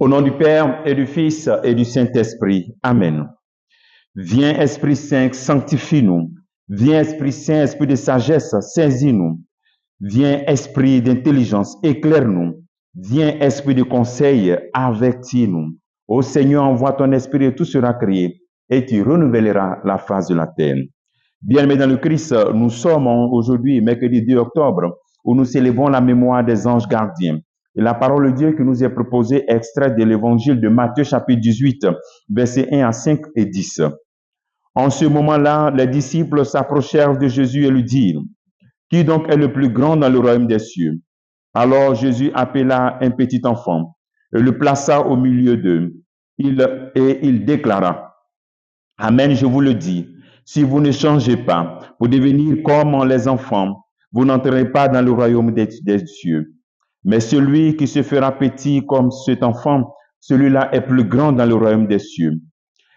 Au nom du Père et du Fils et du Saint-Esprit. Amen. Viens Esprit Saint, sanctifie-nous. Viens Esprit Saint, Esprit de sagesse, saisis-nous. Viens Esprit d'intelligence, éclaire-nous. Viens Esprit de conseil, avertis-nous. Ô Seigneur, envoie ton Esprit et tout sera créé et tu renouvelleras la face de la terre. Bien-aimés dans le Christ, nous sommes aujourd'hui, mercredi 2 octobre, où nous célébrons la mémoire des anges gardiens. Et la parole de Dieu qui nous est proposée est extraite de l'évangile de Matthieu chapitre 18, versets 1 à 5 et 10. En ce moment-là, les disciples s'approchèrent de Jésus et lui dirent, « Qui donc est le plus grand dans le royaume des cieux ?» Alors Jésus appela un petit enfant et le plaça au milieu d'eux. Et il déclara, « Amen, je vous le dis, si vous ne changez pas pour devenir comme les enfants, vous n'entrerez pas dans le royaume des cieux. Mais celui qui se fera petit comme cet enfant, celui-là est plus grand dans le royaume des cieux.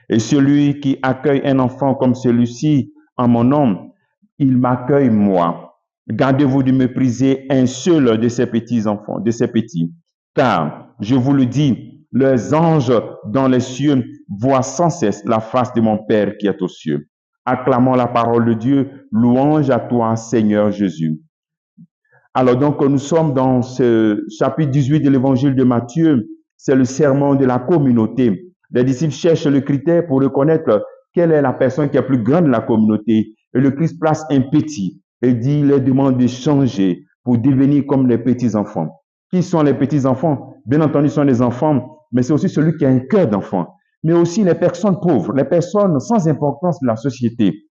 Et celui qui accueille un enfant comme celui-ci en mon nom, il m'accueille moi. Gardez-vous de mépriser un seul de ces petits enfants, de ces petits. Car, je vous le dis, les anges dans les cieux voient sans cesse la face de mon Père qui est aux cieux. Acclamons la parole de Dieu, louange à toi, Seigneur Jésus. Alors donc, nous sommes dans ce chapitre 18 de l'évangile de Matthieu. C'est le sermon de la communauté. Les disciples cherchent le critère pour reconnaître quelle est la personne qui est plus grande de la communauté. Et le Christ place un petit et dit, il leur demande de changer pour devenir comme les petits enfants. Qui sont les petits enfants? Bien entendu, ce sont les enfants, mais c'est aussi celui qui a un cœur d'enfant. Mais aussi les personnes pauvres, les personnes sans importance de la société,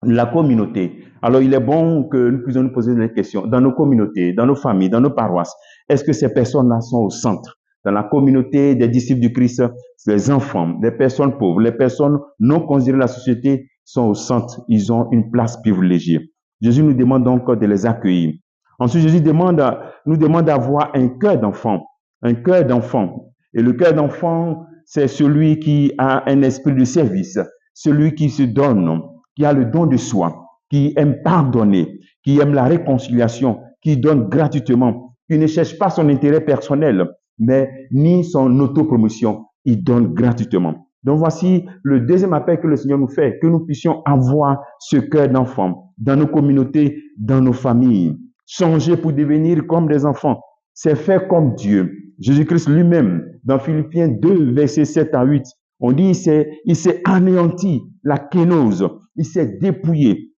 la communauté. Alors, il est bon que nous puissions nous poser des questions. Dans nos communautés, dans nos familles, dans nos paroisses, est-ce que ces personnes-là sont au centre? Dans la communauté des disciples du Christ, les enfants, les personnes pauvres, les personnes non considérées de la société sont au centre. Ils ont une place privilégiée. Jésus nous demande donc de les accueillir. Ensuite, Jésus nous demande d'avoir un cœur d'enfant. Un cœur d'enfant. Et le cœur d'enfant, c'est celui qui a un esprit de service, celui qui se donne, qui a le don de soi, qui aime pardonner, qui aime la réconciliation, qui donne gratuitement, qui ne cherche pas son intérêt personnel, mais ni son autopromotion, il donne gratuitement. Donc voici le deuxième appel que le Seigneur nous fait, que nous puissions avoir ce cœur d'enfant dans nos communautés, dans nos familles. Changer pour devenir comme des enfants, c'est faire comme Dieu. Jésus-Christ lui-même, dans Philippiens 2, versets 7 à 8, on dit il s'est anéanti, la kénose, il s'est dépouillé,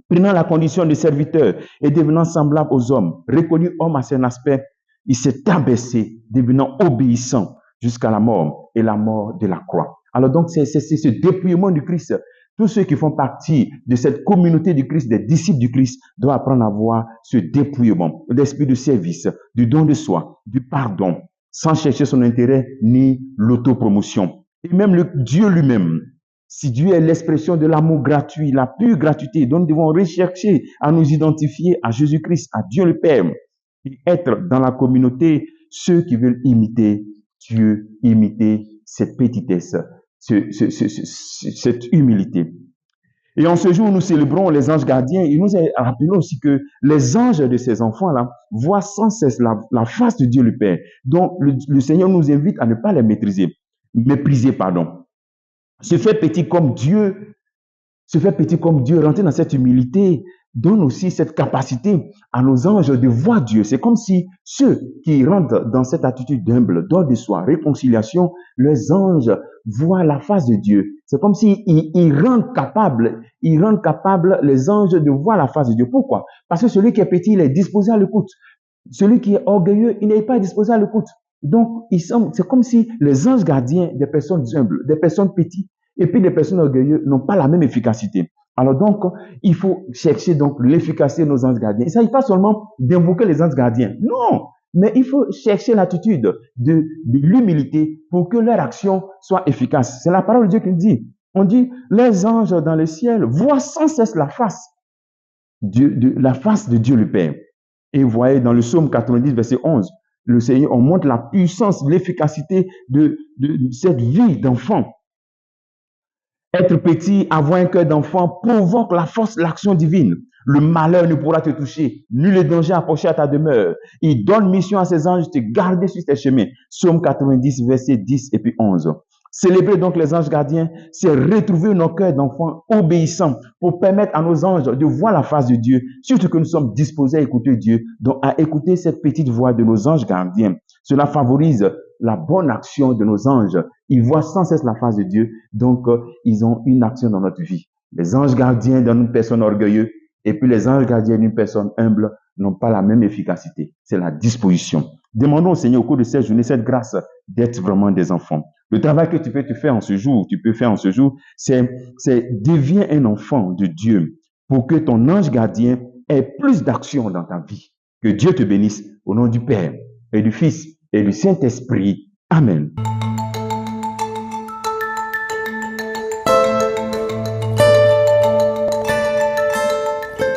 prenant la condition de serviteur et devenant semblable aux hommes, reconnu homme à son aspect, il s'est abaissé, devenant obéissant jusqu'à la mort et la mort de la croix. Alors donc, c'est ce dépouillement du Christ. Tous ceux qui font partie de cette communauté du Christ, des disciples du Christ, doivent apprendre à avoir ce dépouillement, l'esprit de service, du don de soi, du pardon, sans chercher son intérêt ni l'autopromotion. Et même Dieu lui-même, si Dieu est l'expression de l'amour gratuit, la pure gratuité, donc nous devons rechercher à nous identifier à Jésus-Christ, à Dieu le Père, et être dans la communauté ceux qui veulent imiter Dieu, imiter cette petitesse, cette humilité. Et en ce jour, nous célébrons les anges gardiens. Il nous est rappelé aussi que les anges de ces enfants-là voient sans cesse la face de Dieu le Père. Donc, le Seigneur nous invite à ne pas les mépriser, pardon. Se faire petit comme Dieu, rentrer dans cette humilité, donne aussi cette capacité à nos anges de voir Dieu. C'est comme si ceux qui rentrent dans cette attitude d'humble, don de soi, réconciliation, les anges voient la face de Dieu. C'est comme si ils rendent capable les anges de voir la face de Dieu. Pourquoi? Parce que celui qui est petit, il est disposé à l'écoute. Celui qui est orgueilleux, il n'est pas disposé à l'écoute. Donc, c'est comme si les anges gardiens des personnes humbles, des personnes petites, et puis les personnes orgueilleuses n'ont pas la même efficacité. Alors donc, il faut chercher donc l'efficacité de nos anges gardiens. Il ne s'agit pas seulement d'invoquer les anges gardiens. Non, mais il faut chercher l'attitude de l'humilité pour que leur action soit efficace. C'est la parole de Dieu qui dit. On dit, les anges dans le ciel voient sans cesse la face de Dieu le Père. Et vous voyez dans le psaume 90, verset 11, le Seigneur, on montre la puissance, l'efficacité de cette vie d'enfant. Être petit, avoir un cœur d'enfant provoque la force, l'action divine. Le malheur ne pourra te toucher, nul danger approcher à ta demeure. Il donne mission à ses anges de te garder sur tes chemins. Psaume 90, versets 10 et puis 11. Célébrer donc les anges gardiens, c'est retrouver nos cœurs d'enfants obéissants pour permettre à nos anges de voir la face de Dieu, surtout que nous sommes disposés à écouter Dieu, donc à écouter cette petite voix de nos anges gardiens. Cela favorise la bonne action de nos anges. Ils voient sans cesse la face de Dieu, donc ils ont une action dans notre vie. Les anges gardiens d'une personne orgueilleuse et puis les anges gardiens d'une personne humble n'ont pas la même efficacité. C'est la disposition. Demandons au Seigneur au cours de cette journée cette grâce d'être vraiment des enfants. Le travail que tu peux faire en ce jour, c'est deviens un enfant de Dieu pour que ton ange gardien ait plus d'action dans ta vie. Que Dieu te bénisse au nom du Père et du Fils et du Saint-Esprit. Amen.